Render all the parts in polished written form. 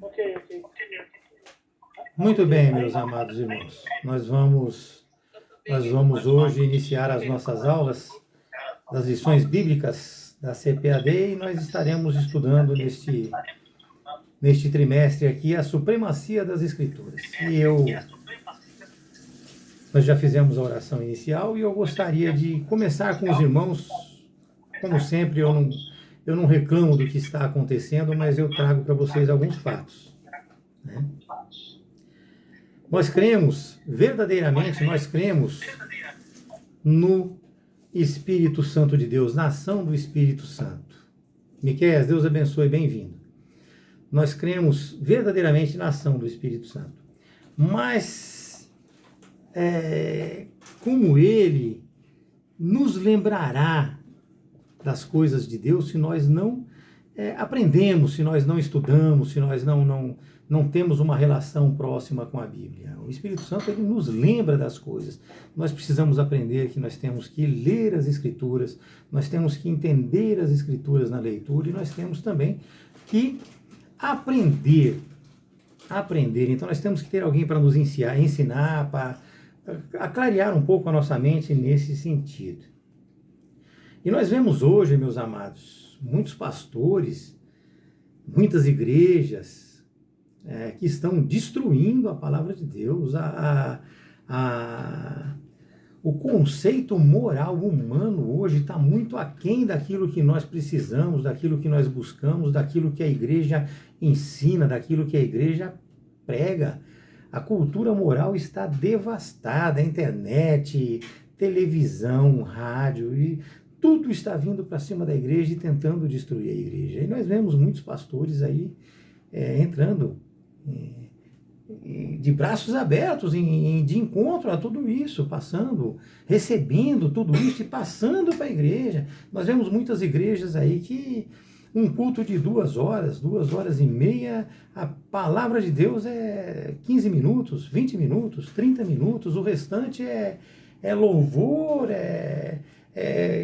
Ok, ok. Muito bem, meus amados irmãos. Nós vamos hoje iniciar as nossas aulas das lições bíblicas da CPAD e nós estaremos estudando neste trimestre aqui a supremacia das Escrituras. Nós já fizemos a oração inicial e eu gostaria de começar com os irmãos. Como sempre, eu não reclamo do que está acontecendo, mas eu trago para vocês alguns fatos, né? Nós cremos no Espírito Santo de Deus, na ação do Espírito Santo. Miqueias, Deus abençoe, bem-vindo. Nós cremos verdadeiramente na ação do Espírito Santo. Mas, como Ele nos lembrará das coisas de Deus se nós não aprendemos, se nós não estudamos, se nós não temos uma relação próxima com a Bíblia. O Espírito Santo, ele nos lembra das coisas. Nós precisamos aprender que nós temos que ler as Escrituras, nós temos que entender as Escrituras na leitura e nós temos também que aprender. Então nós temos que ter alguém para nos ensinar, para clarear um pouco a nossa mente nesse sentido. E nós vemos hoje, meus amados, muitos pastores, muitas igrejas que estão destruindo a palavra de Deus, o conceito moral humano hoje está muito aquém daquilo que nós precisamos, daquilo que nós buscamos, daquilo que a igreja ensina, daquilo que a igreja prega. A cultura moral está devastada, a internet, televisão, rádio, e tudo está vindo para cima da igreja e tentando destruir a igreja. E nós vemos muitos pastores aí entrando de braços abertos de encontro a tudo isso, recebendo tudo isso e passando para a igreja. Nós vemos muitas igrejas aí que um culto de 2 horas, 2 horas e meia, a palavra de Deus é 15 minutos, 20 minutos, 30 minutos, o restante é louvor,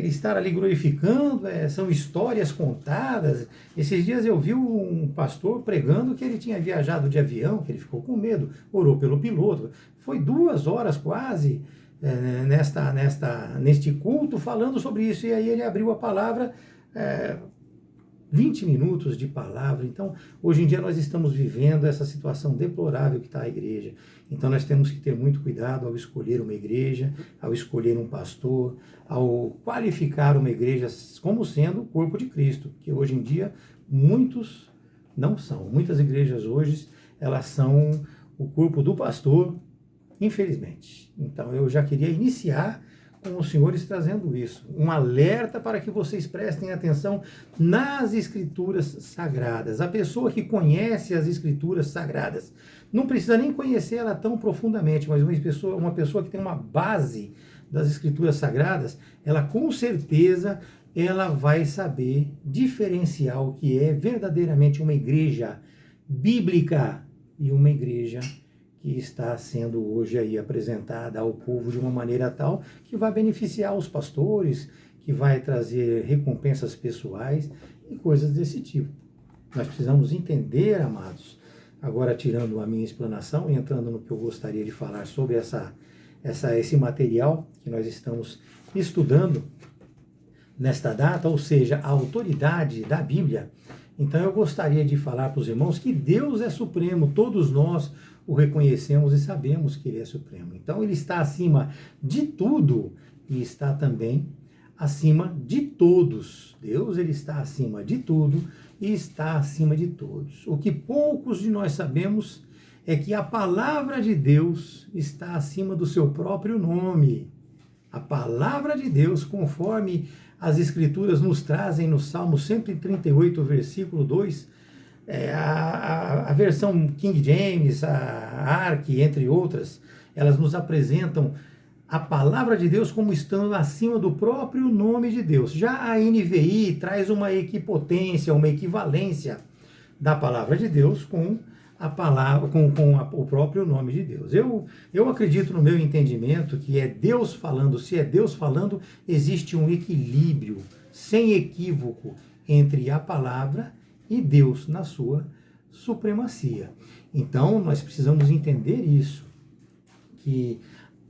estar ali glorificando, são histórias contadas. Esses dias eu vi um pastor pregando que ele tinha viajado de avião, que ele ficou com medo, orou pelo piloto. Foi 2 horas quase neste culto falando sobre isso, e aí ele abriu a palavra, 20 minutos de palavra. Então, hoje em dia nós estamos vivendo essa situação deplorável que está a igreja. Então, nós temos que ter muito cuidado ao escolher uma igreja, ao escolher um pastor, ao qualificar uma igreja como sendo o corpo de Cristo, que hoje em dia muitos não são. Muitas igrejas hoje, elas são o corpo do pastor, infelizmente. Então, eu já queria iniciar com os senhores trazendo isso, um alerta para que vocês prestem atenção nas Escrituras Sagradas. A pessoa que conhece as Escrituras Sagradas, não precisa nem conhecer ela tão profundamente, mas uma pessoa que tem uma base das Escrituras Sagradas, ela com certeza ela vai saber diferenciar o que é verdadeiramente uma igreja bíblica e uma igreja que está sendo hoje aí apresentada ao povo de uma maneira tal que vai beneficiar os pastores, que vai trazer recompensas pessoais e coisas desse tipo. Nós precisamos entender, amados, agora tirando a minha explanação e entrando no que eu gostaria de falar sobre esse material que nós estamos estudando nesta data, ou seja, a autoridade da Bíblia. Então eu gostaria de falar para os irmãos que Deus é supremo, todos nós o reconhecemos e sabemos que Ele é supremo. Então Ele está acima de tudo e está também acima de todos. Deus, Ele está acima de tudo e está acima de todos. O que poucos de nós sabemos é que a palavra de Deus está acima do seu próprio nome. A palavra de Deus, conforme as Escrituras nos trazem no Salmo 138, versículo 2, a versão King James, a Ark, entre outras, elas nos apresentam a palavra de Deus como estando acima do próprio nome de Deus. Já a NVI traz uma equipotência, uma equivalência da palavra de Deus com a palavra, com o próprio nome de Deus. Eu acredito no meu entendimento que é Deus falando. Se é Deus falando, existe um equilíbrio, sem equívoco, entre a palavra e Deus na sua supremacia. Então, nós precisamos entender isso, que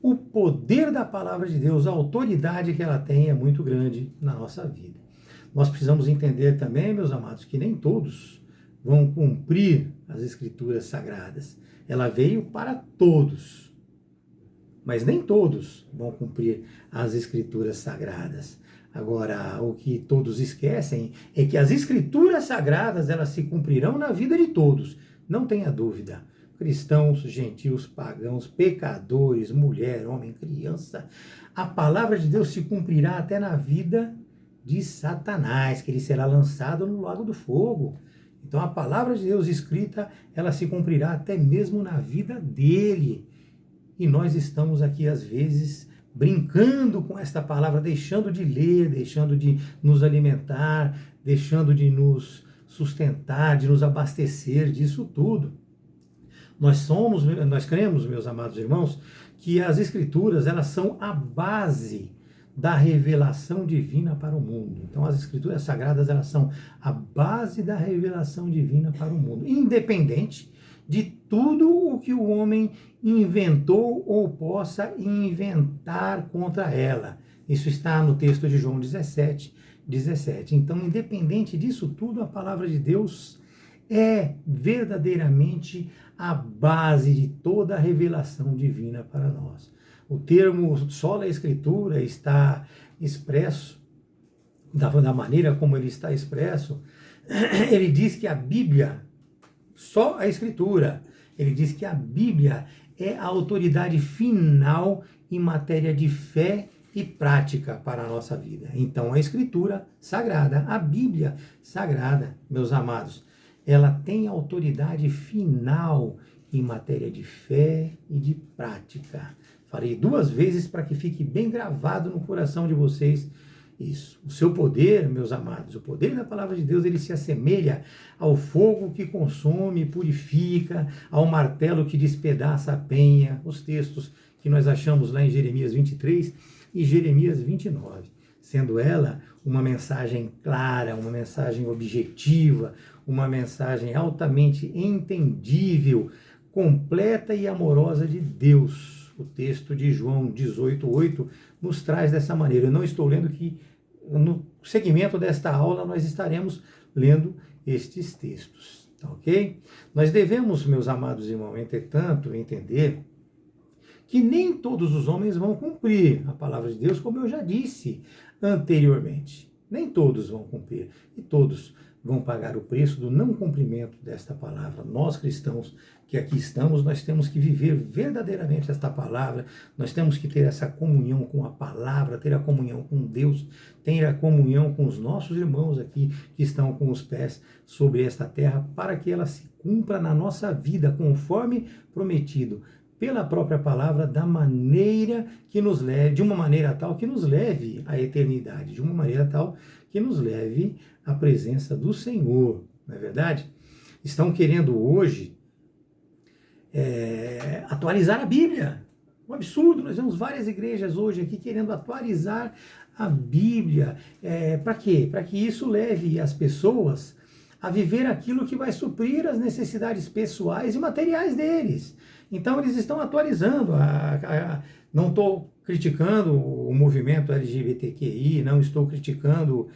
o poder da palavra de Deus, a autoridade que ela tem é muito grande na nossa vida. Nós precisamos entender também, meus amados, que nem todos vão cumprir as Escrituras Sagradas. Ela veio para todos, mas nem todos vão cumprir as Escrituras Sagradas. Agora, o que todos esquecem é que as Escrituras Sagradas, elas se cumprirão na vida de todos, não tenha dúvida. Cristãos, gentios, pagãos, pecadores, mulher, homem, criança. A palavra de Deus se cumprirá até na vida de Satanás, que ele será lançado no lago do fogo. Então a palavra de Deus escrita, ela se cumprirá até mesmo na vida dele. E nós estamos aqui às vezes brincando com esta palavra, deixando de ler, deixando de nos alimentar, deixando de nos sustentar, de nos abastecer disso tudo. Nós cremos, meus amados irmãos, que as Escrituras, elas são a base da revelação divina para o mundo. Então, as Escrituras Sagradas, elas são a base da revelação divina para o mundo, independente de tudo o que o homem inventou ou possa inventar contra ela. Isso está no texto de João 17. Então, independente disso tudo, a palavra de Deus é verdadeiramente a base de toda a revelação divina para nós. O termo sola escritura está expresso, da maneira como ele está expresso, ele diz que a Bíblia, só a escritura, ele diz que a Bíblia é a autoridade final em matéria de fé e prática para a nossa vida. Então, a escritura sagrada, a Bíblia sagrada, meus amados, ela tem autoridade final em matéria de fé e de prática. Farei 2 vezes para que fique bem gravado no coração de vocês isso. O seu poder, meus amados, o poder da palavra de Deus, ele se assemelha ao fogo que consome e purifica, ao martelo que despedaça a penha, os textos que nós achamos lá em Jeremias 23 e Jeremias 29. Sendo ela uma mensagem clara, uma mensagem objetiva, uma mensagem altamente entendível, completa e amorosa de Deus. O texto de João 18:8 nos traz dessa maneira. Eu não estou lendo que no segmento desta aula nós estaremos lendo estes textos, tá ok? Nós devemos, meus amados irmãos, entretanto, entender que nem todos os homens vão cumprir a palavra de Deus, como eu já disse anteriormente. Nem todos vão cumprir, e todos vão pagar o preço do não cumprimento desta palavra. Nós cristãos que aqui estamos, nós temos que viver verdadeiramente esta palavra, nós temos que ter essa comunhão com a palavra, ter a comunhão com Deus, ter a comunhão com os nossos irmãos aqui que estão com os pés sobre esta terra, para que ela se cumpra na nossa vida, conforme prometido, pela própria palavra, da maneira que nos leve, de uma maneira tal que nos leve à eternidade, de uma maneira tal que nos leve à presença do Senhor, não é verdade? Estão querendo hoje atualizar a Bíblia. Um absurdo, nós vemos várias igrejas hoje aqui querendo atualizar a Bíblia. Para quê? Para que isso leve as pessoas a viver aquilo que vai suprir as necessidades pessoais e materiais deles. Então eles estão atualizando. Não estou criticando o movimento LGBTQI, não estou criticando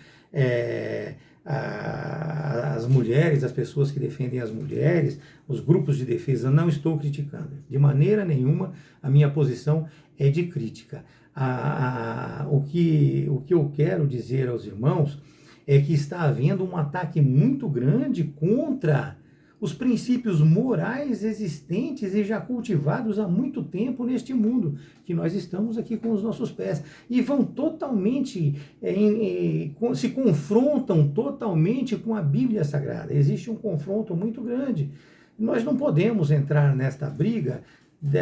as mulheres, as pessoas que defendem as mulheres, os grupos de defesa, não estou criticando. De maneira nenhuma a minha posição é de crítica. O que eu quero dizer aos irmãos é que está havendo um ataque muito grande contra os princípios morais existentes e já cultivados há muito tempo neste mundo, que nós estamos aqui com os nossos pés, e vão totalmente, se confrontam totalmente com a Bíblia Sagrada. Existe um confronto muito grande. Nós não podemos entrar nesta briga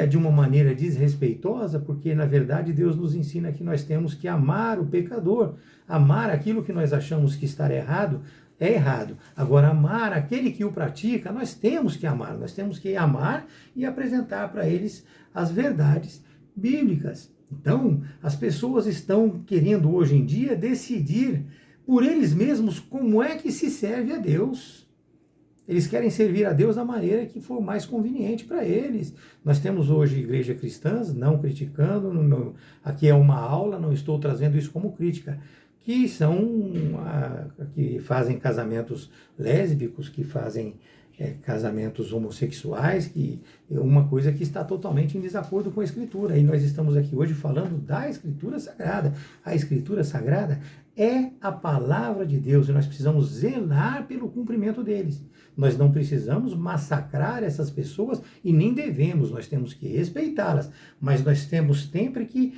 de uma maneira desrespeitosa, porque na verdade Deus nos ensina que nós temos que amar o pecador, amar aquilo que nós achamos que está errado, é errado. Agora, amar aquele que o pratica, nós temos que amar e apresentar para eles as verdades bíblicas. Então, as pessoas estão querendo hoje em dia decidir por eles mesmos como é que se serve a Deus. Eles querem servir a Deus da maneira que for mais conveniente para eles. Nós temos hoje igrejas cristãs, não criticando, aqui é uma aula, não estou trazendo isso como crítica, que que fazem casamentos lésbicos, que fazem casamentos homossexuais, que é uma coisa que está totalmente em desacordo com a Escritura. E nós estamos aqui hoje falando da Escritura Sagrada. A Escritura Sagrada é a palavra de Deus e nós precisamos zelar pelo cumprimento deles. Nós não precisamos massacrar essas pessoas e nem devemos, nós temos que respeitá-las, mas nós temos sempre que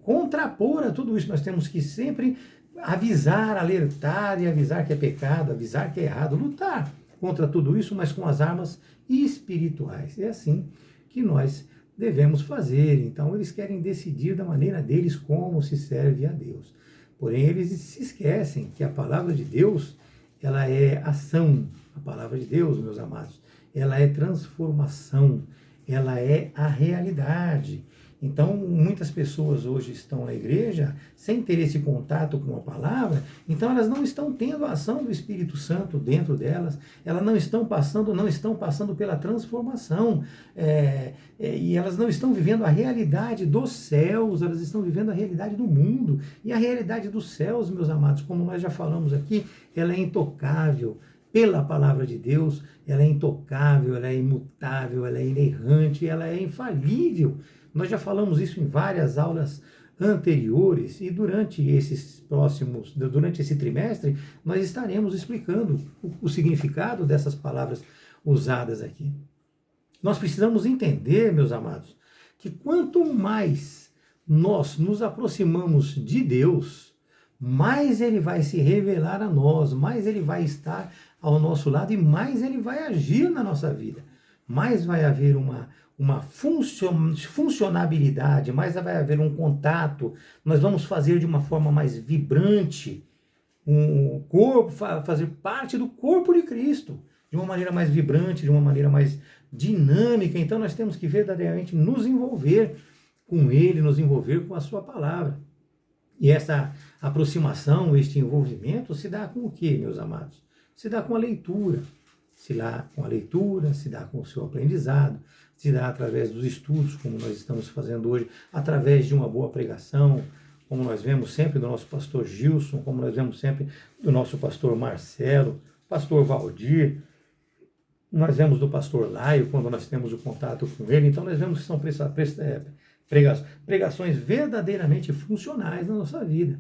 contrapor a tudo isso, nós temos que sempre avisar, alertar e avisar que é pecado, avisar que é errado, lutar contra tudo isso, mas com as armas espirituais. É assim que nós devemos fazer. Então, eles querem decidir da maneira deles como se serve a Deus. Porém, eles se esquecem que a palavra de Deus, ela é ação. A palavra de Deus, meus amados, ela é transformação, ela é a realidade. Então, muitas pessoas hoje estão na igreja sem ter esse contato com a palavra, então elas não estão tendo a ação do Espírito Santo dentro delas, elas não estão passando pela transformação, e elas não estão vivendo a realidade dos céus, elas estão vivendo a realidade do mundo. E a realidade dos céus, meus amados, como nós já falamos aqui, ela é intocável pela palavra de Deus, ela é intocável, ela é imutável, ela é inerrante, ela é infalível. Nós já falamos isso em várias aulas anteriores e durante esse trimestre, nós estaremos explicando o significado dessas palavras usadas aqui. Nós precisamos entender, meus amados, que quanto mais nós nos aproximamos de Deus, mais Ele vai se revelar a nós, mais Ele vai estar ao nosso lado e mais Ele vai agir na nossa vida. Mais vai haver uma funcionabilidade, mais vai haver um contato, nós vamos fazer de uma forma mais vibrante, fazer parte do corpo de Cristo, de uma maneira mais vibrante, de uma maneira mais dinâmica. Então nós temos que verdadeiramente nos envolver com Ele, nos envolver com a sua palavra. E essa aproximação, este envolvimento se dá com o quê, meus amados? Se dá com a leitura, se dá com o seu aprendizado, se dá através dos estudos, como nós estamos fazendo hoje, através de uma boa pregação, como nós vemos sempre do nosso pastor Gilson, como nós vemos sempre do nosso pastor Marcelo, pastor Valdir, nós vemos do pastor Laio, quando nós temos o contato com ele. Então nós vemos que são pregações verdadeiramente funcionais na nossa vida.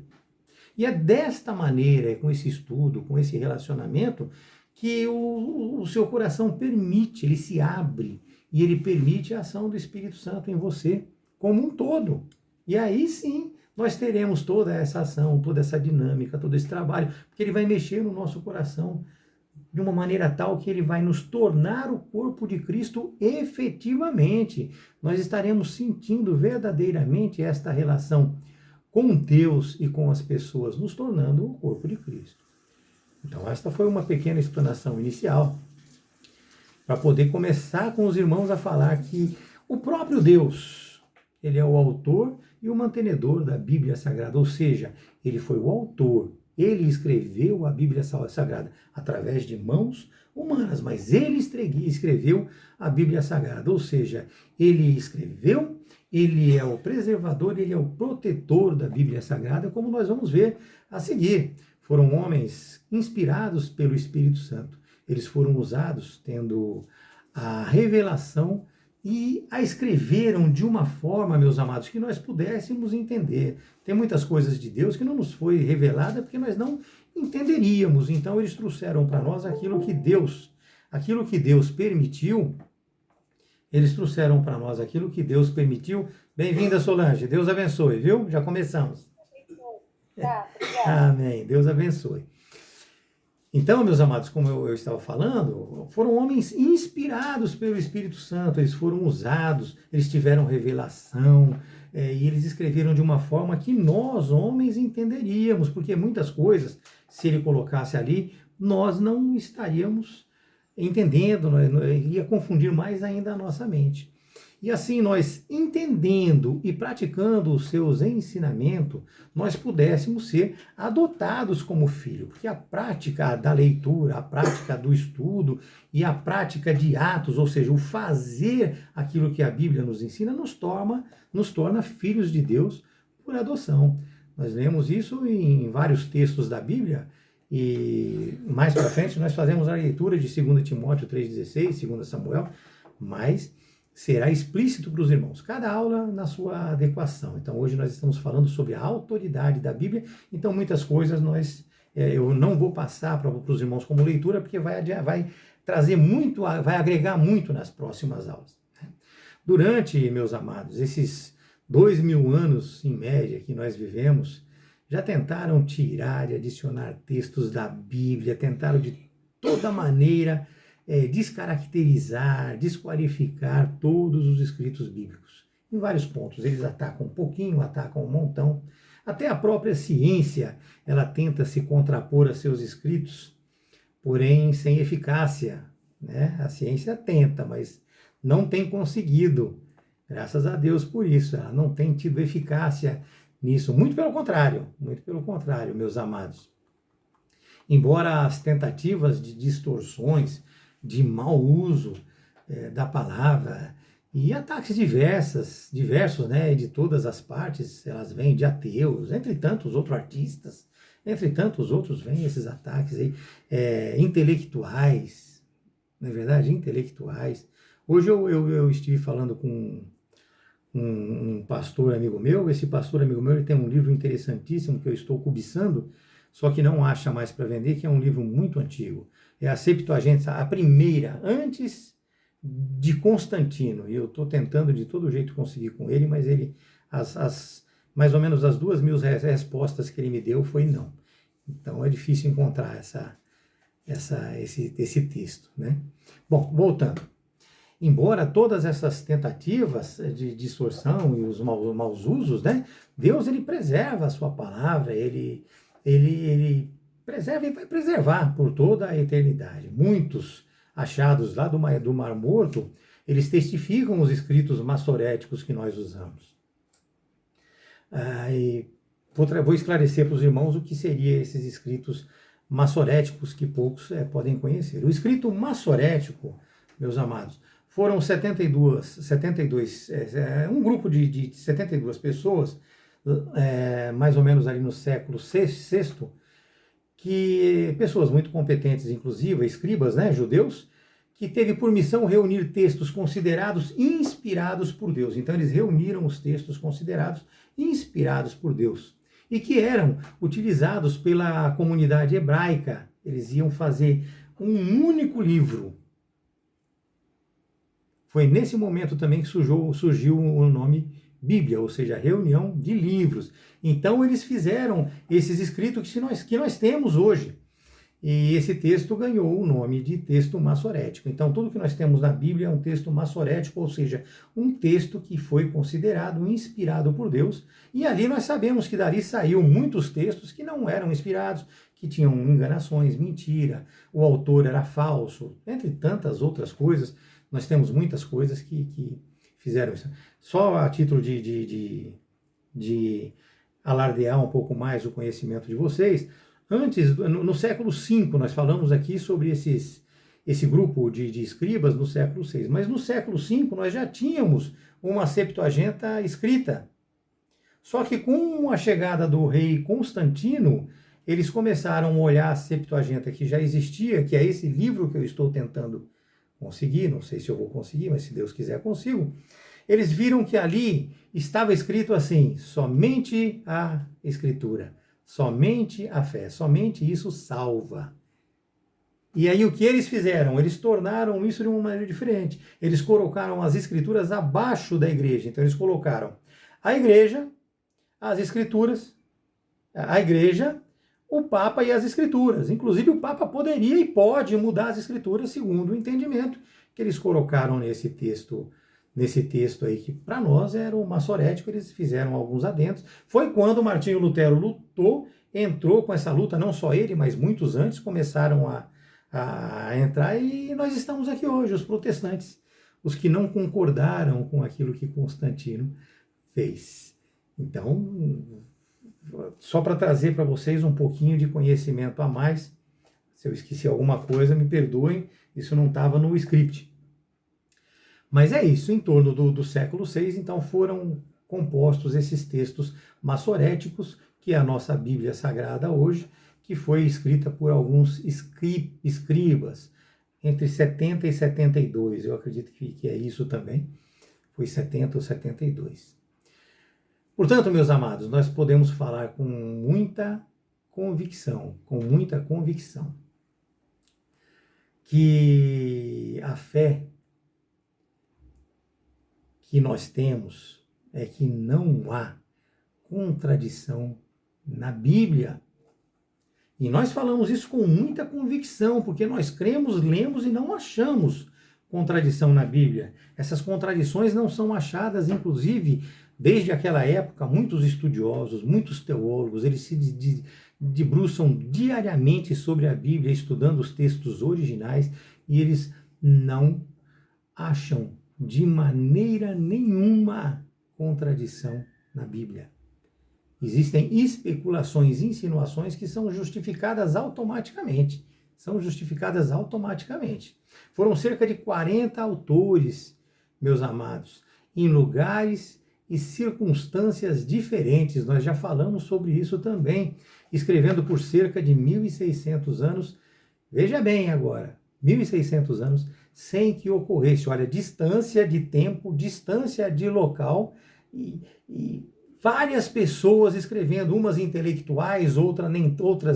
E é desta maneira, com esse estudo, com esse relacionamento, que o seu coração permite, ele se abre, e ele permite a ação do Espírito Santo em você, como um todo. E aí sim, nós teremos toda essa ação, toda essa dinâmica, todo esse trabalho, porque ele vai mexer no nosso coração de uma maneira tal que ele vai nos tornar o corpo de Cristo efetivamente. Nós estaremos sentindo verdadeiramente esta relação com Deus e com as pessoas, nos tornando o corpo de Cristo. Então esta foi uma pequena explanação inicial, para poder começar com os irmãos a falar que o próprio Deus, ele é o autor e o mantenedor da Bíblia Sagrada, ou seja, ele foi o autor, ele escreveu a Bíblia Sagrada através de mãos humanas, mas ele escreveu a Bíblia Sagrada, ou seja, ele escreveu, ele é o preservador, ele é o protetor da Bíblia Sagrada, como nós vamos ver a seguir. Foram homens inspirados pelo Espírito Santo. Eles foram usados tendo a revelação e a escreveram de uma forma, meus amados, que nós pudéssemos entender. Tem muitas coisas de Deus que não nos foi revelada porque nós não entenderíamos. Então eles trouxeram para nós aquilo que Deus permitiu. Eles trouxeram para nós aquilo que Deus permitiu. Bem-vinda, Solange. Deus abençoe, viu? Já começamos. Tá, amém. Deus abençoe. Então, meus amados, como eu estava falando, foram homens inspirados pelo Espírito Santo, eles foram usados, eles tiveram revelação, e eles escreveram de uma forma que nós, homens, entenderíamos, porque muitas coisas, se ele colocasse ali, nós não estaríamos entendendo, ia confundir mais ainda a nossa mente. E assim nós, entendendo e praticando os seus ensinamentos, nós pudéssemos ser adotados como filho. Porque a prática da leitura, a prática do estudo e a prática de atos, ou seja, o fazer aquilo que a Bíblia nos ensina, nos torna filhos de Deus por adoção. Nós lemos isso em vários textos da Bíblia, e mais para frente nós fazemos a leitura de 2 Timóteo 3,16, 2 Samuel, mas será explícito para os irmãos, cada aula na sua adequação. Então hoje nós estamos falando sobre a autoridade da Bíblia, então muitas coisas eu não vou passar para os irmãos como leitura, porque vai trazer muito, vai agregar muito nas próximas aulas. Durante, meus amados, esses 2000 anos, em média, que nós vivemos, já tentaram tirar e adicionar textos da Bíblia, tentaram de toda maneira descaracterizar, desqualificar todos os escritos bíblicos. Em vários pontos, eles atacam um pouquinho, atacam um montão. Até a própria ciência, ela tenta se contrapor a seus escritos, porém sem eficácia, né? A ciência tenta, mas não tem conseguido. Graças a Deus por isso, ela não tem tido eficácia nisso. Muito pelo contrário, meus amados. Embora as tentativas de distorções, de mau uso da palavra e ataques diversos, né, de todas as partes, elas vêm de ateus, entre tantos outros artistas, entre tantos outros vêm esses ataques aí, intelectuais, não é verdade? Intelectuais. Hoje eu estive falando com um pastor amigo meu. Esse pastor amigo meu, ele tem um livro interessantíssimo que eu estou cobiçando, só que não acha mais para vender, que é um livro muito antigo. É a Septuaginta, a primeira, antes de Constantino. E eu estou tentando de todo jeito conseguir com ele, mas ele, mais ou menos as 2.000 respostas que ele me deu foi não. Então é difícil encontrar esse texto, né? Bom, voltando. Embora todas essas tentativas de distorção e os maus usos, né, Deus ele preserva a sua palavra, ele preserva e vai preservar por toda a eternidade. Muitos achados lá do Mar Morto, eles testificam os escritos massoréticos que nós usamos. Vou esclarecer para os irmãos o que seriam esses escritos massoréticos que poucos podem conhecer. O escrito massorético, meus amados, foram 72, um grupo de 72 pessoas, mais ou menos ali no século VI, que pessoas muito competentes, inclusive escribas, né, judeus, que teve por missão reunir textos considerados inspirados por Deus. Então eles reuniram os textos considerados inspirados por Deus e que eram utilizados pela comunidade hebraica. Eles iam fazer um único livro. Foi nesse momento também que surgiu o nome Bíblia, ou seja, reunião de livros. Então eles fizeram esses escritos que nós temos hoje. E esse texto ganhou o nome de texto massorético. Então tudo que nós temos na Bíblia é um texto massorético, ou seja, um texto que foi considerado inspirado por Deus. E ali nós sabemos que dali saiu muitos textos que não eram inspirados, que tinham enganações, mentira, o autor era falso, entre tantas outras coisas. Nós temos muitas coisas que fizeram isso. Só a título de alardear um pouco mais o conhecimento de vocês, antes, no século V, nós falamos aqui sobre esse grupo de escribas no século VI, mas no século V nós já tínhamos uma Septuaginta escrita. Só que com a chegada do rei Constantino, eles começaram a olhar a Septuaginta que já existia, que é esse livro que eu estou tentando conseguir, não sei se eu vou conseguir, mas se Deus quiser consigo. Eles viram que ali estava escrito assim: somente a Escritura, somente a fé, somente isso salva. E aí o que eles fizeram? Eles tornaram isso de uma maneira diferente. Eles colocaram as Escrituras abaixo da igreja. Então eles colocaram a igreja, as Escrituras, a igreja, o Papa e as Escrituras. Inclusive o Papa poderia e pode mudar as Escrituras segundo o entendimento que eles colocaram nesse texto aí, que para nós era o massorético. Eles fizeram alguns adendos. Foi quando Martinho Lutero entrou com essa luta, não só ele, mas muitos antes começaram a entrar, e nós estamos aqui hoje, os protestantes. os que não concordaram com aquilo que Constantino fez. Então, só para trazer para vocês um pouquinho de conhecimento a mais, se eu esqueci alguma coisa, me perdoem, isso não estava no script. Mas é isso, em torno do século VI, então foram compostos esses textos massoréticos, que é a nossa Bíblia Sagrada hoje, que foi escrita por alguns escribas, entre 70 e 72, eu acredito que é isso também, foi 70 ou 72. Portanto, meus amados, nós podemos falar com muita convicção, que a fé que nós temos é que não há contradição na Bíblia. E nós falamos isso com muita convicção, porque nós cremos, lemos e não achamos contradição na Bíblia. Essas contradições não são achadas, inclusive, desde aquela época, muitos estudiosos, muitos teólogos, eles se debruçam diariamente sobre a Bíblia, estudando os textos originais, e eles não acham de maneira nenhuma contradição na Bíblia. Existem especulações, insinuações que são justificadas automaticamente. Foram cerca de 40 autores, meus amados, em lugares e circunstâncias diferentes. Nós já falamos sobre isso também, escrevendo por cerca de 1.600 anos. Veja bem agora, 1.600 anos, sem que ocorresse, olha, distância de tempo, distância de local e várias pessoas escrevendo, umas intelectuais, outras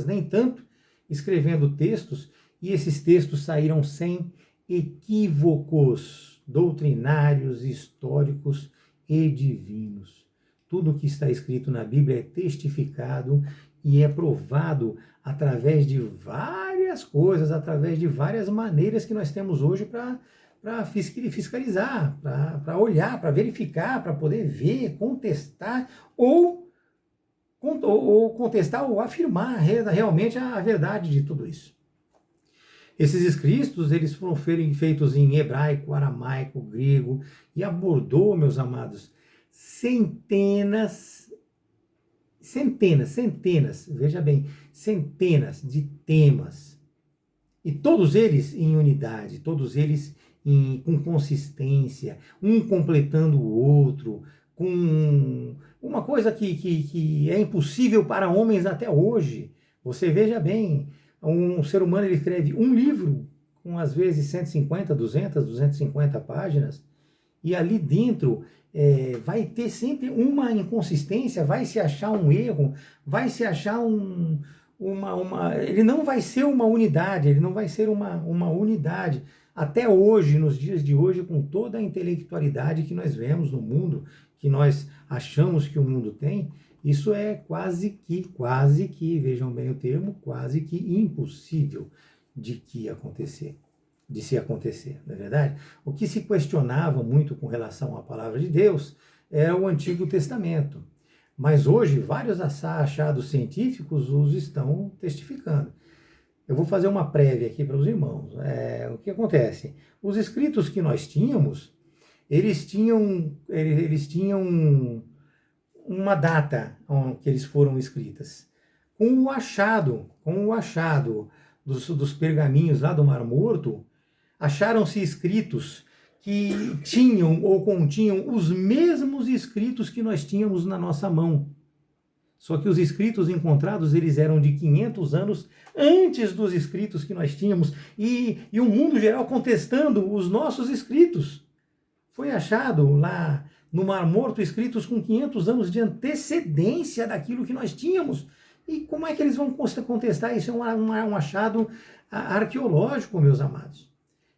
nem tanto, escrevendo textos, e esses textos saíram sem equívocos doutrinários, históricos e divinos. Tudo que está escrito na Bíblia é testificado e é provado através de várias coisas, através de várias maneiras que nós temos hoje para fiscalizar, para olhar, para verificar, para poder ver, contestar ou contestar ou afirmar realmente a verdade de tudo isso. Esses escritos, eles foram feitos em hebraico, aramaico, grego, e abordou, meus amados, centenas, veja bem, centenas de temas. E todos eles em unidade, todos eles com consistência, um completando o outro, com uma coisa que é impossível para homens até hoje. Você veja bem, um ser humano ele escreve um livro com às vezes 150, 200, 250 páginas, e ali dentro vai ter sempre uma inconsistência, vai se achar um erro, vai se achar ele não vai ser uma unidade, uma unidade. Até hoje, nos dias de hoje, com toda a intelectualidade que nós vemos no mundo, que nós achamos que o mundo tem, isso é quase que, vejam bem o termo, quase que impossível de se acontecer, não é verdade? O que se questionava muito com relação à palavra de Deus era o Antigo Testamento. Mas hoje, vários achados científicos os estão testificando. Eu vou fazer uma prévia aqui para os irmãos. O que acontece? Os escritos que nós tínhamos, eles tinham uma data que eles foram escritas. Com o achado dos pergaminhos lá do Mar Morto, acharam-se escritos que tinham ou continham os mesmos escritos que nós tínhamos na nossa mão. Só que os escritos encontrados, eles eram de 500 anos antes dos escritos que nós tínhamos, e o mundo geral contestando os nossos escritos. Foi achado lá no Mar Morto escritos com 500 anos de antecedência daquilo que nós tínhamos. E como é que eles vão contestar? Isso é um achado arqueológico, meus amados.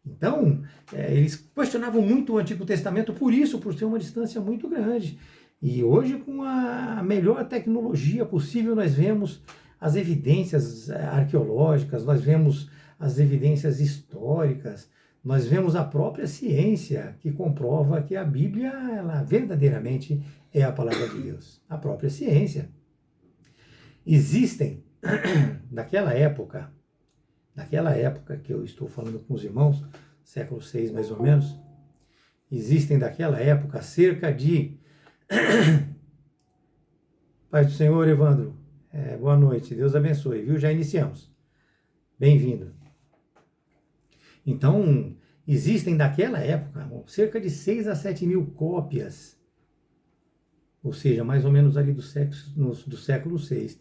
Então, eles questionavam muito o Antigo Testamento por ser uma distância muito grande. E hoje, com a melhor tecnologia possível, nós vemos as evidências arqueológicas, nós vemos as evidências históricas, nós vemos a própria ciência que comprova que a Bíblia, ela verdadeiramente é a palavra de Deus. A própria ciência. Existem, naquela época que eu estou falando com os irmãos, século VI mais ou menos, existem daquela época cerca de... Paz do Senhor, Evandro. Boa noite, Deus abençoe, viu? Já iniciamos. Bem-vindo. Então, existem daquela época cerca de 6 a 7 mil cópias, ou seja, mais ou menos ali do século VI.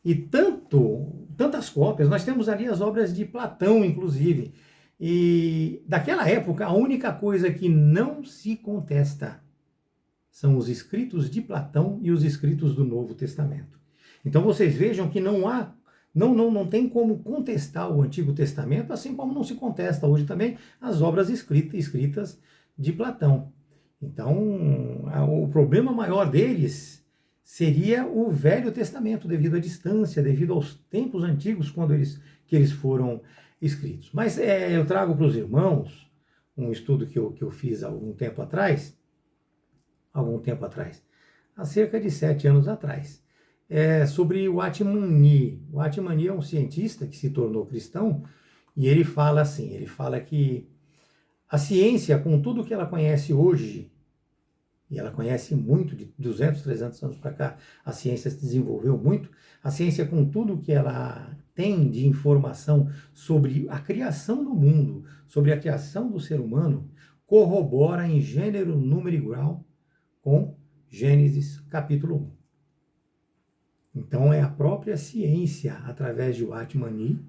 E tantas cópias, nós temos ali as obras de Platão, inclusive. E daquela época, a única coisa que não se contesta são os escritos de Platão e os escritos do Novo Testamento. Então vocês vejam que não tem como contestar o Antigo Testamento, assim como não se contesta hoje também as obras escritas de Platão. Então, o problema maior deles seria o Velho Testamento, devido à distância, devido aos tempos antigos que eles foram escritos. Mas eu trago para os irmãos um estudo que eu fiz há algum tempo atrás, há cerca de 7 anos atrás, sobre o Atmani. O Atmani é um cientista que se tornou cristão e ele fala assim, ele fala que a ciência, com tudo que ela conhece hoje, e ela conhece muito, de 200, 300 anos para cá, a ciência se desenvolveu muito, a ciência com tudo que ela tem de informação sobre a criação do mundo, sobre a criação do ser humano, corrobora em gênero, número e grau com Gênesis capítulo 1. Então é a própria ciência, através de Atmani,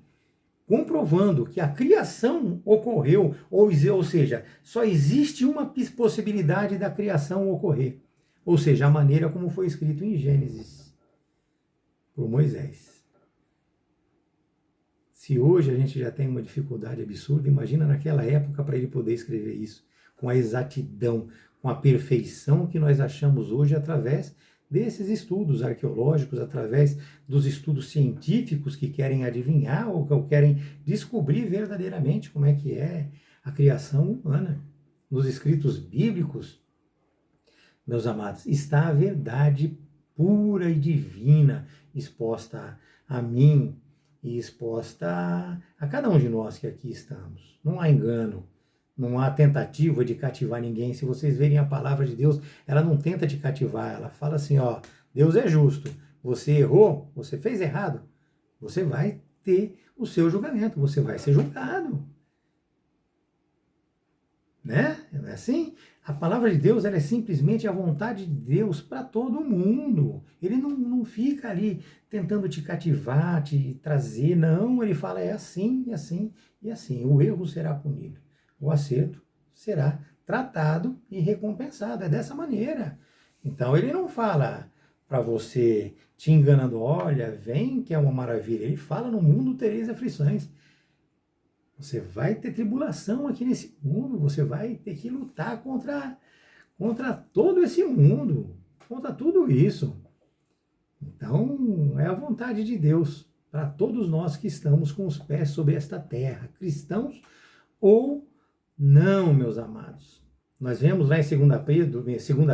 comprovando que a criação ocorreu, ou seja, só existe uma possibilidade da criação ocorrer, ou seja, a maneira como foi escrito em Gênesis, por Moisés. Se hoje a gente já tem uma dificuldade absurda, imagina naquela época para ele poder escrever isso, com a exatidão, com a perfeição que nós achamos hoje através desses estudos arqueológicos, através dos estudos científicos que querem adivinhar ou que querem descobrir verdadeiramente como é que é a criação humana. Nos escritos bíblicos, meus amados, está a verdade pura e divina exposta a mim e exposta a cada um de nós que aqui estamos. Não há engano. Não há tentativa de cativar ninguém. Se vocês verem a palavra de Deus, ela não tenta te cativar. Ela fala assim, ó, Deus é justo. Você errou, você fez errado. Você vai ter o seu julgamento. Você vai ser julgado. Né? Não é assim? A palavra de Deus, ela é simplesmente a vontade de Deus para todo mundo. Ele não fica ali tentando te cativar, te trazer. Não, ele fala é assim, e assim, e assim. O erro será punido. O acerto será tratado e recompensado. É dessa maneira. Então, ele não fala para você te enganando, olha, vem que é uma maravilha. Ele fala, no mundo tereis aflições. Você vai ter tribulação aqui nesse mundo, você vai ter que lutar contra todo esse mundo, contra tudo isso. Então, é a vontade de Deus para todos nós que estamos com os pés sobre esta terra, cristãos ou não, meus amados. Nós vemos lá em 2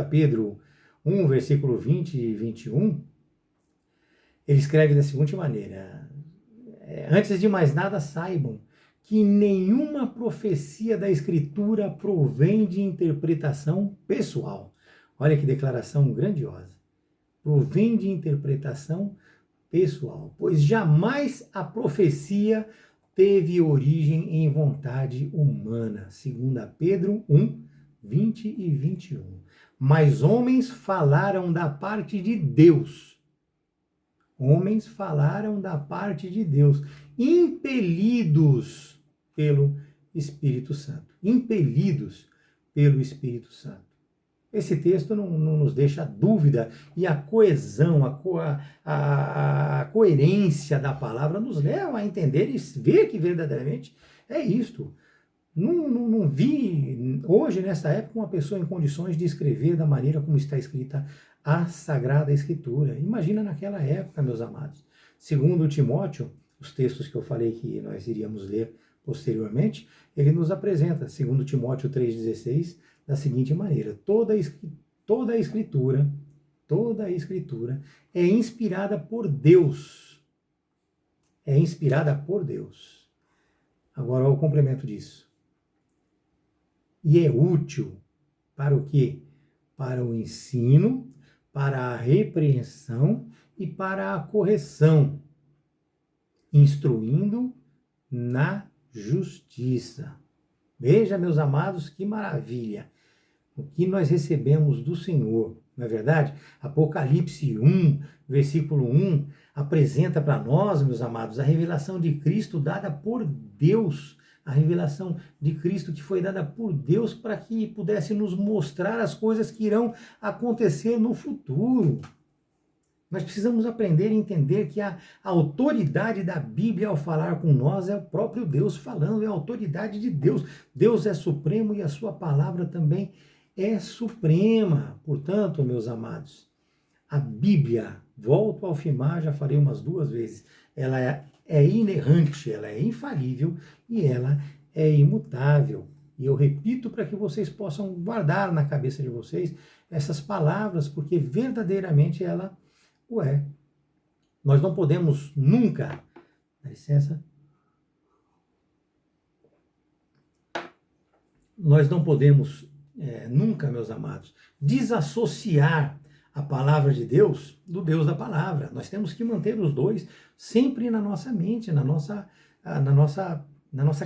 Pedro 1, versículo 20 e 21, ele escreve da seguinte maneira: antes de mais nada, saibam que nenhuma profecia da Escritura provém de interpretação pessoal. Olha que declaração grandiosa. Provém de interpretação pessoal, pois jamais a profecia teve origem em vontade humana. 2 Pedro 1, 20 e 21. Mas homens falaram da parte de Deus. Homens falaram da parte de Deus, impelidos pelo Espírito Santo. Impelidos pelo Espírito Santo. Esse texto não nos deixa dúvida, e a coesão, a coerência da palavra nos leva a entender e ver que verdadeiramente é isto. Não vi hoje, nesta época, uma pessoa em condições de escrever da maneira como está escrita a Sagrada Escritura. Imagina naquela época, meus amados. Segundo Timóteo, os textos que eu falei que nós iríamos ler posteriormente, ele nos apresenta, segundo Timóteo 3,16, da seguinte maneira: toda a Escritura é inspirada por Deus. É inspirada por Deus. Agora, olha o complemento disso. E é útil para o quê? Para o ensino, para a repreensão e para a correção, instruindo na justiça. Veja, meus amados, que maravilha o que nós recebemos do Senhor, não é verdade? Apocalipse 1, versículo 1, apresenta para nós, meus amados, a revelação de Cristo dada por Deus, a revelação de Cristo que foi dada por Deus para que pudesse nos mostrar as coisas que irão acontecer no futuro. Nós precisamos aprender e entender que a autoridade da Bíblia ao falar com nós é o próprio Deus falando, é a autoridade de Deus. Deus é supremo e a sua palavra também é suprema. Portanto, meus amados, a Bíblia, volto a afirmar, já falei umas 2 vezes, ela é inerrante, ela é infalível e ela é imutável. E eu repito para que vocês possam guardar na cabeça de vocês essas palavras, porque verdadeiramente ela o é. Nós não podemos nunca, dá licença, nós não podemos nunca, meus amados, desassociar a palavra de Deus do Deus da palavra. Nós temos que manter os dois sempre na nossa mente, na nossa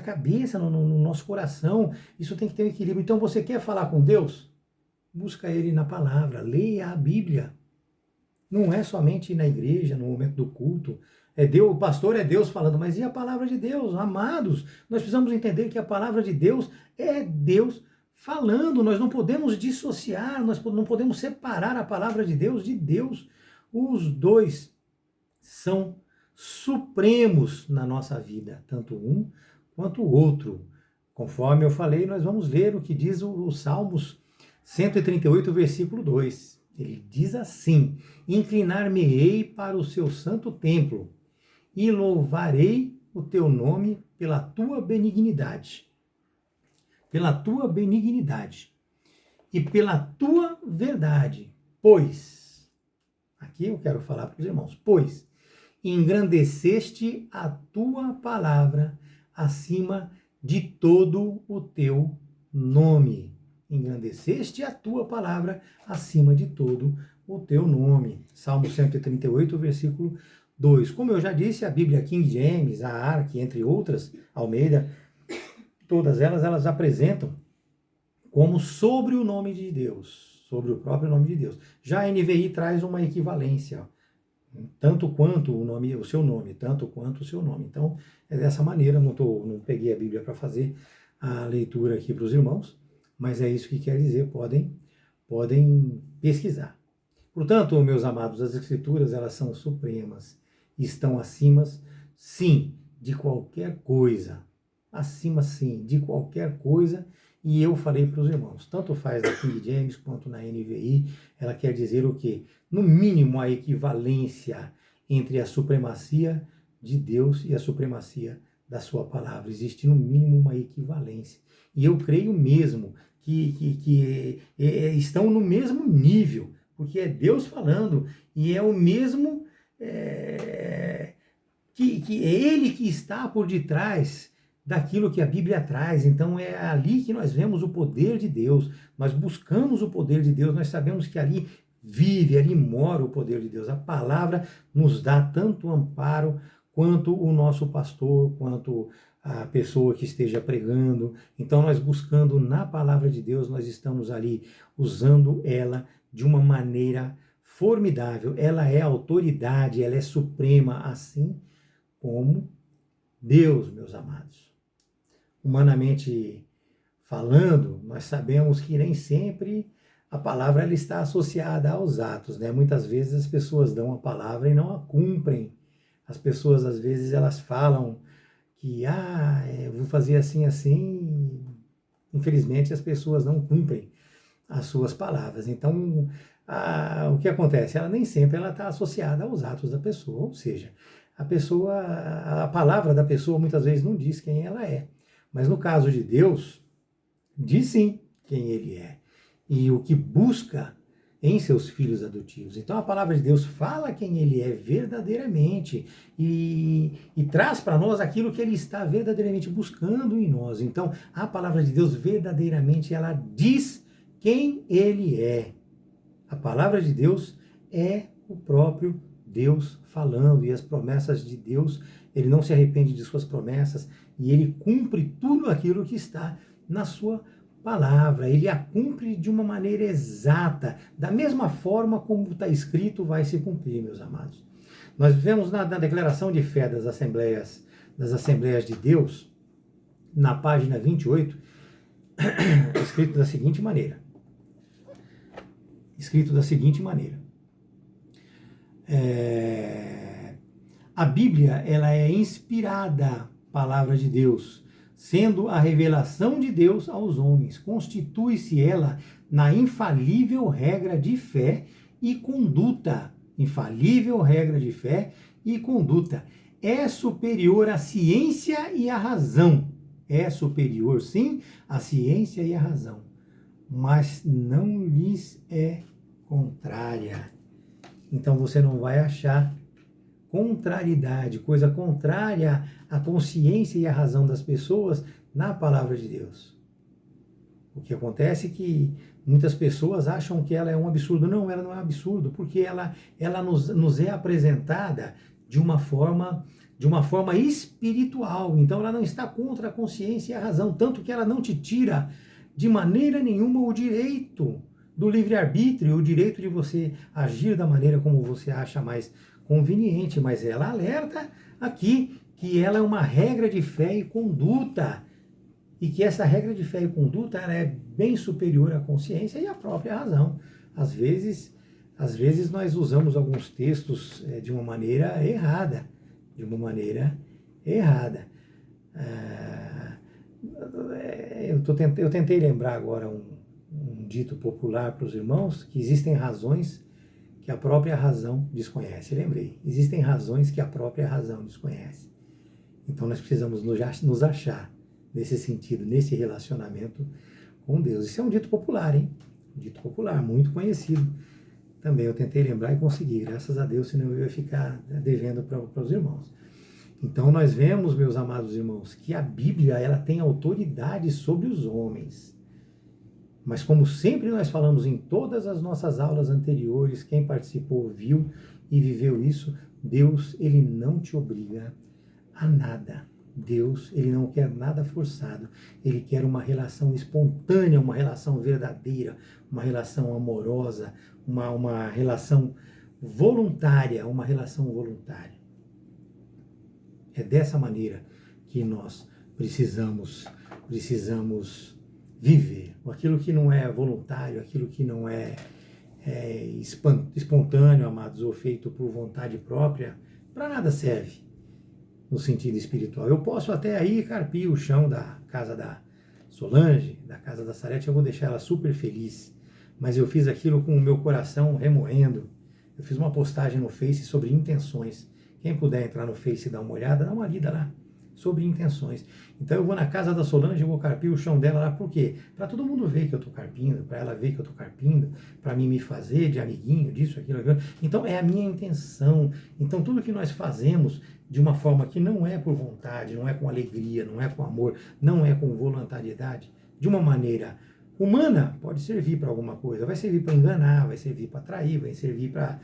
cabeça, no nosso coração. Isso tem que ter um equilíbrio. Então, você quer falar com Deus? Busca Ele na palavra, leia a Bíblia. Não é somente na igreja, no momento do culto. O pastor é Deus falando, mas e a palavra de Deus? Amados, nós precisamos entender que a palavra de Deus é Deus falando. Nós não podemos dissociar, nós não podemos separar a palavra de Deus de Deus. Os dois são supremos na nossa vida, tanto um quanto o outro. Conforme eu falei, nós vamos ver o que diz o Salmos 138, versículo 2. Ele diz assim: inclinar-me-ei para o seu santo templo e louvarei o teu nome pela tua benignidade. Pela tua benignidade e pela tua verdade. Pois, aqui eu quero falar para os irmãos, pois engrandeceste a tua palavra acima de todo o teu nome. Engrandeceste a tua palavra acima de todo o teu nome. Salmo 138, versículo 2. Como eu já disse, a Bíblia King James, a Ark, entre outras, Almeida, todas elas apresentam como sobre o nome de Deus, sobre o próprio nome de Deus. Já a NVI traz uma equivalência, tanto quanto o seu nome, tanto quanto o seu nome. Então, é dessa maneira, não peguei a Bíblia para fazer a leitura aqui para os irmãos, mas é isso que quer dizer, podem pesquisar. Portanto, meus amados, as Escrituras, elas são supremas, estão acima, sim, de qualquer coisa, acima, sim, de qualquer coisa, e eu falei para os irmãos, tanto faz na King James quanto na NVI, ela quer dizer o quê? No mínimo, a equivalência entre a supremacia de Deus e a supremacia da sua palavra. Existe, no mínimo, uma equivalência. E eu creio mesmo que estão no mesmo nível, porque é Deus falando, e é o mesmo, que é Ele que está por detrás daquilo que a Bíblia traz. Então é ali que nós vemos o poder de Deus, nós buscamos o poder de Deus, nós sabemos que ali vive, ali mora o poder de Deus. A palavra nos dá tanto amparo quanto o nosso pastor, quanto a pessoa que esteja pregando. Então nós buscando na palavra de Deus, nós estamos ali usando ela de uma maneira formidável. Ela é autoridade, ela é suprema, assim como Deus, meus amados. Humanamente falando, nós sabemos que nem sempre a palavra ela está associada aos atos, né? Muitas vezes as pessoas dão a palavra e não a cumprem. As pessoas, às vezes, elas falam que, eu vou fazer assim, assim. Infelizmente, as pessoas não cumprem as suas palavras. Então, o que acontece? Ela nem sempre ela está associada aos atos da pessoa, ou seja, a palavra da pessoa muitas vezes não diz quem ela é. Mas no caso de Deus, diz sim quem Ele é e o que busca em seus filhos adotivos. Então a palavra de Deus fala quem Ele é verdadeiramente e traz para nós aquilo que Ele está verdadeiramente buscando em nós. Então a palavra de Deus verdadeiramente ela diz quem ele é. A palavra de Deus é o próprio Deus falando, e as promessas de Deus, ele não se arrepende de suas promessas, e ele cumpre tudo aquilo que está na sua palavra, ele a cumpre de uma maneira exata, da mesma forma como está escrito, vai se cumprir, meus amados. Nós vivemos na declaração de fé das Assembleias de Deus, na página 28, escrito da seguinte maneira. A Bíblia, ela é inspirada palavra de Deus, sendo a revelação de Deus aos homens. Constitui-se ela na infalível regra de fé e conduta. Infalível regra de fé e conduta. É superior à ciência e à razão. É superior, sim, à ciência e à razão, mas não lhes é contrária. Então você não vai achar contrariedade, coisa contrária à consciência e à razão das pessoas na palavra de Deus. O que acontece é que muitas pessoas acham que ela é um absurdo. Não, ela não é um absurdo, porque ela nos é apresentada de uma forma espiritual. Então ela não está contra a consciência e a razão, tanto que ela não te tira de maneira nenhuma o direito do livre-arbítrio, o direito de você agir da maneira como você acha mais conveniente, mas ela alerta aqui que ela é uma regra de fé e conduta, e que essa regra de fé e conduta ela é bem superior à consciência e à própria razão. Às vezes nós usamos alguns textos de uma maneira errada, Eu tentei lembrar agora um dito popular para os irmãos, que existem razões que a própria razão desconhece. Lembrei, existem razões que a própria razão desconhece. Então nós precisamos nos achar nesse sentido, nesse relacionamento com Deus. Isso é um dito popular, hein? Um dito popular, muito conhecido. Também eu tentei lembrar e consegui, graças a Deus, senão eu ia ficar devendo para os irmãos. Então nós vemos, meus amados irmãos, que a Bíblia ela tem autoridade sobre os homens. Mas como sempre nós falamos em todas as nossas aulas anteriores, quem participou viu e viveu isso, Deus ele não te obriga a nada. Deus ele não quer nada forçado, ele quer uma relação espontânea, uma relação verdadeira, uma relação amorosa, uma relação voluntária, É dessa maneira que nós precisamos viver. Aquilo que não é voluntário, aquilo que não é espontâneo, amados, ou feito por vontade própria, para nada serve no sentido espiritual. Eu posso até aí carpir o chão da casa da Solange, da casa da Sarete, eu vou deixar ela super feliz, mas eu fiz aquilo com o meu coração remoendo. Eu fiz uma postagem no Face sobre intenções. Quem puder entrar no Face e dar uma olhada, dá uma lida lá, sobre intenções. Então eu vou na casa da Solange, eu vou carpir o chão dela lá, por quê? Para todo mundo ver que eu estou carpindo, para ela ver que eu estou carpindo, para mim me fazer de amiguinho, disso, aquilo. Então é a minha intenção. Então tudo que nós fazemos de uma forma que não é por vontade, não é com alegria, não é com amor, não é com voluntariedade, de uma maneira humana, pode servir para alguma coisa, vai servir para enganar, vai servir para atrair, vai servir para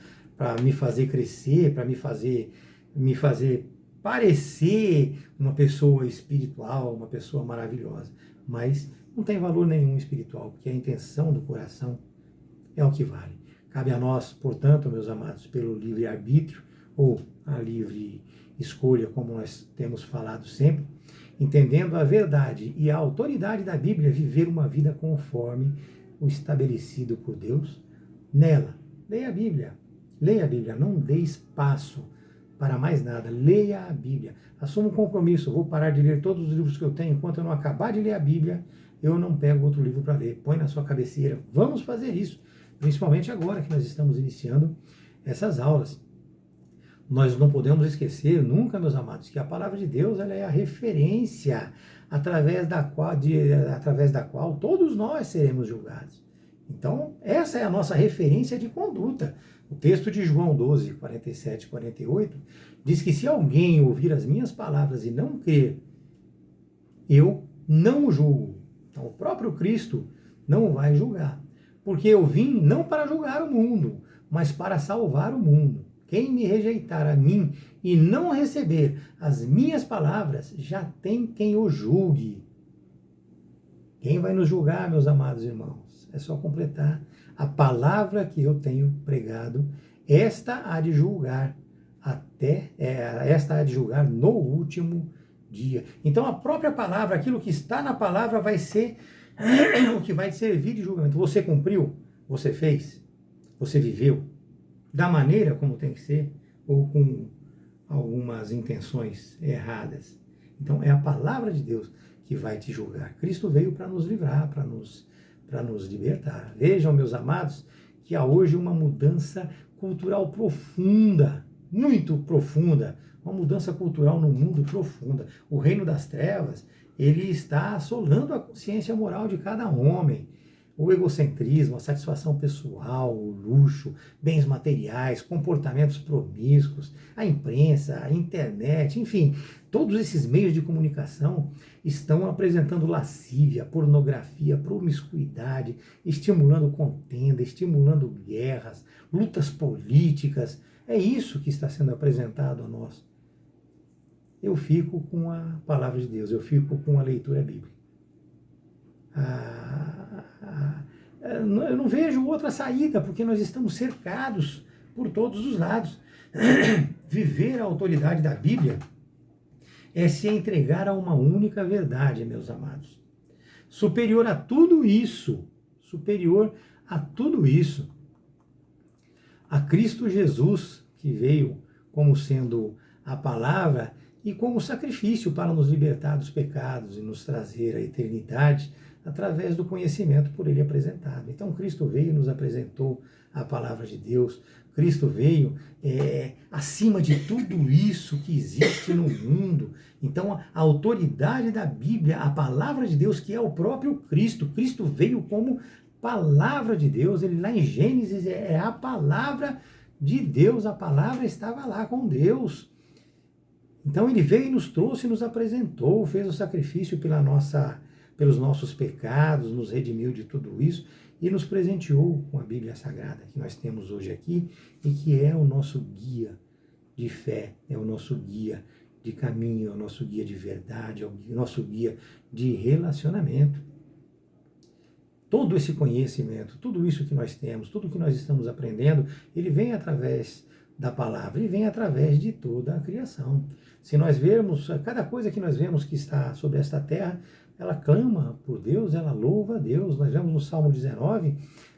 me fazer crescer, para me fazer parecer uma pessoa espiritual, uma pessoa maravilhosa, mas não tem valor nenhum espiritual, porque a intenção do coração é o que vale. Cabe a nós, portanto, meus amados, pelo livre-arbítrio, ou a livre escolha, como nós temos falado sempre, entendendo a verdade e a autoridade da Bíblia, viver uma vida conforme o estabelecido por Deus nela. Leia a Bíblia, não dê espaço para mais nada, leia a Bíblia. Assuma um compromisso, vou parar de ler todos os livros que eu tenho, enquanto eu não acabar de ler a Bíblia, eu não pego outro livro para ler. Põe na sua cabeceira, vamos fazer isso, principalmente agora que nós estamos iniciando essas aulas. Nós não podemos esquecer nunca, meus amados, que a palavra de Deus ela é a referência através da qual todos nós seremos julgados. Então, essa é a nossa referência de conduta. O texto de João 12, 47 e 48 diz que se alguém ouvir as minhas palavras e não crer, eu não o julgo. Então, o próprio Cristo não vai julgar. porque eu vim não para julgar o mundo, mas para salvar o mundo. Quem me rejeitar a mim e não receber as minhas palavras, já tem quem o julgue. Quem vai nos julgar, meus amados irmãos? É só completar a palavra que eu tenho pregado. Esta há de julgar esta há de julgar no último dia. Então a própria palavra, aquilo que está na palavra vai ser o que vai servir de julgamento. Você cumpriu? Você fez? Você viveu? Da maneira como tem que ser? Ou com algumas intenções erradas? Então é a palavra de Deus que vai te julgar. Cristo veio para nos livrar, para nos libertar. Vejam, meus amados, que há hoje uma mudança cultural profunda, muito profunda, uma mudança cultural no mundo profunda. O reino das trevas, ele está assolando a consciência moral de cada homem. O egocentrismo, a satisfação pessoal, o luxo, bens materiais, comportamentos promíscuos, a imprensa, a internet, enfim, todos esses meios de comunicação estão apresentando lascívia, pornografia, promiscuidade, estimulando contenda, estimulando guerras, lutas políticas. É isso que está sendo apresentado a nós. Eu fico com a palavra de Deus, eu fico com a leitura bíblica. Eu não vejo outra saída, porque nós estamos cercados por todos os lados. Viver a autoridade da Bíblia é se entregar a uma única verdade, meus amados. Superior a tudo isso, a Cristo Jesus, que veio como sendo a palavra e como sacrifício para nos libertar dos pecados e nos trazer a eternidade através do conhecimento por ele apresentado. Então Cristo veio e nos apresentou a palavra de Deus. Cristo veio acima de tudo isso que existe no mundo. Então a autoridade da Bíblia, a palavra de Deus, que é o próprio Cristo. Cristo veio como palavra de Deus. Ele lá em Gênesis é a palavra de Deus. A palavra estava lá com Deus. Então ele veio e nos trouxe e nos apresentou, fez o sacrifício pelos nossos pecados, nos redimiu de tudo isso e nos presenteou com a Bíblia Sagrada que nós temos hoje aqui e que é o nosso guia de fé, é o nosso guia de caminho, é o nosso guia de verdade, é o nosso guia de relacionamento. Todo esse conhecimento, tudo isso que nós temos, tudo que nós estamos aprendendo, ele vem através da palavra e vem através de toda a criação. Se nós vermos, cada coisa que nós vemos que está sobre esta terra, ela clama por Deus, ela louva a Deus. Nós vemos no Salmo 19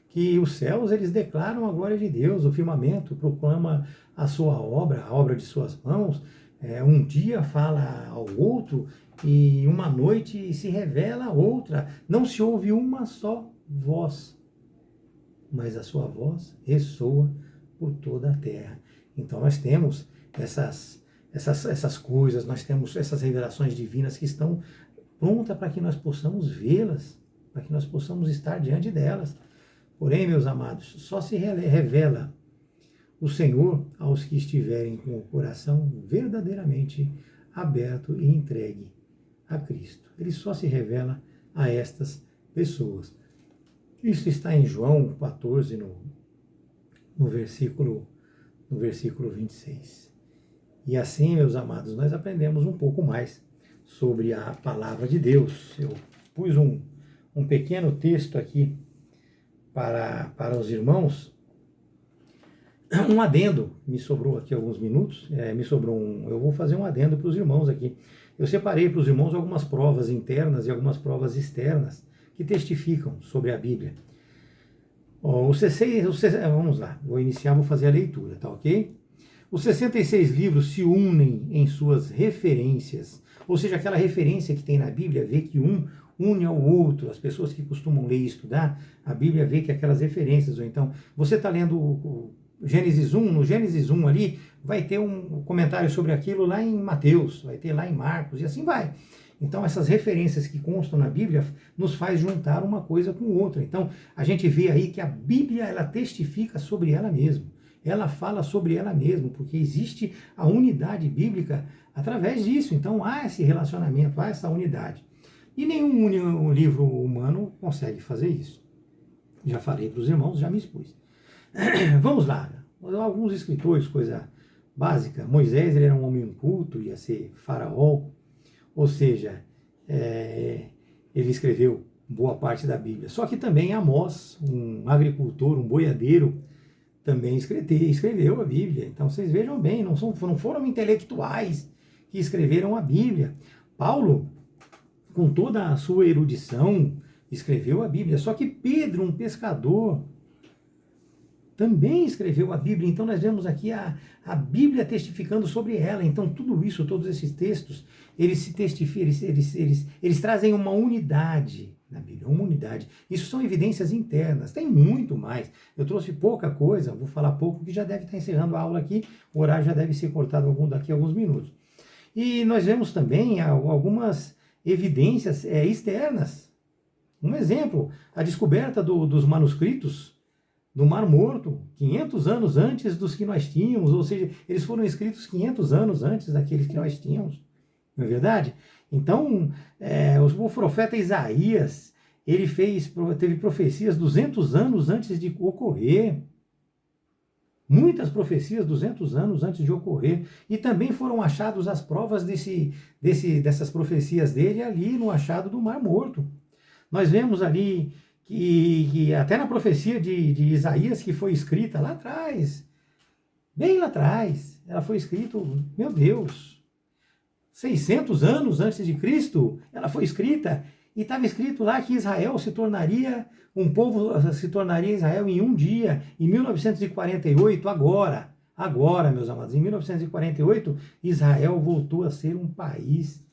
que os céus, eles declaram a glória de Deus, o firmamento proclama a sua obra, a obra de suas mãos. Um dia fala ao outro e uma noite se revela a outra. Não se ouve uma só voz, mas a sua voz ressoa por toda a terra. Então nós temos essas coisas, nós temos essas revelações divinas que estão prontas para que nós possamos vê-las, para que nós possamos estar diante delas. Porém, meus amados, só se revela o Senhor aos que estiverem com o coração verdadeiramente aberto e entregue a Cristo. Ele só se revela a estas pessoas. Isso está em João 14, no versículo 26. E assim, meus amados, nós aprendemos um pouco mais sobre a palavra de Deus. Eu pus um pequeno texto aqui para os irmãos. Um adendo, me sobrou aqui alguns minutos, eu vou fazer um adendo para os irmãos aqui. Eu separei para os irmãos algumas provas internas e algumas provas externas que testificam sobre a Bíblia. Vamos lá, vou fazer a leitura, tá ok? Os 66 livros se unem em suas referências, ou seja, aquela referência que tem na Bíblia, vê que um une ao outro. As pessoas que costumam ler e estudar, a Bíblia vê que aquelas referências, ou então, você está lendo o Gênesis 1, no Gênesis 1 ali, vai ter um comentário sobre aquilo lá em Mateus, vai ter lá em Marcos, e assim vai. Então, essas referências que constam na Bíblia nos faz juntar uma coisa com outra. Então, a gente vê aí que a Bíblia, ela testifica sobre ela mesma. Ela fala sobre ela mesma, porque existe a unidade bíblica através disso. Então, há esse relacionamento, há essa unidade. E nenhum livro humano consegue fazer isso. Já falei para os irmãos, já me expus. Vamos lá. Alguns escritores, coisa básica. Moisés, ele era um homem culto, ia ser faraó. Ou seja, ele escreveu boa parte da Bíblia. Só que também Amós, um agricultor, um boiadeiro, também escreveu a Bíblia. Então vocês vejam bem, não foram intelectuais que escreveram a Bíblia. Paulo, com toda a sua erudição, escreveu a Bíblia. Só que Pedro, um pescador, também escreveu a Bíblia. Então nós vemos aqui a Bíblia testificando sobre ela. Então tudo isso, todos esses textos, eles se testificam, eles trazem uma unidade na Bíblia, uma unidade. Isso são evidências internas, tem muito mais. Eu trouxe pouca coisa, vou falar pouco, que já deve estar encerrando a aula aqui, o horário já deve ser cortado daqui a alguns minutos. E nós vemos também algumas evidências externas. Um exemplo, a descoberta dos manuscritos do Mar Morto, 500 anos antes dos que nós tínhamos, ou seja, eles foram escritos 500 anos antes daqueles que nós tínhamos, não é verdade? Então, o profeta Isaías, ele teve profecias 200 anos antes de ocorrer, muitas profecias 200 anos antes de ocorrer, e também foram achadas as provas dessas profecias dele ali no achado do Mar Morto. Nós vemos ali que até na profecia de Isaías, que foi escrita lá atrás, bem lá atrás, ela foi escrita, meu Deus, 600 anos antes de Cristo, ela foi escrita, e estava escrito lá que Israel se tornaria, um povo se tornaria Israel em um dia, em 1948, agora, meus amados, em 1948, Israel voltou a ser um país.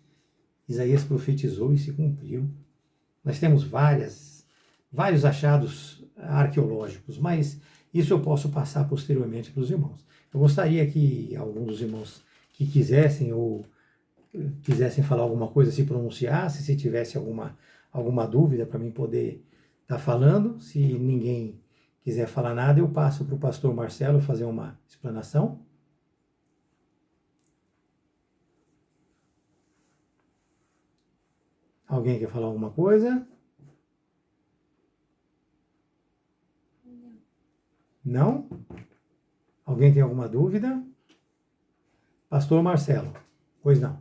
Isaías profetizou e se cumpriu. Nós temos vários achados arqueológicos, mas isso eu posso passar posteriormente para os irmãos. Eu gostaria que alguns dos irmãos que quisessem falar alguma coisa se pronunciasse, se tivesse alguma dúvida para mim poder estar falando. Se ninguém quiser falar nada, eu passo para o pastor Marcelo fazer uma explanação. Alguém quer falar alguma coisa? Não? Alguém tem alguma dúvida? Pastor Marcelo, pois não.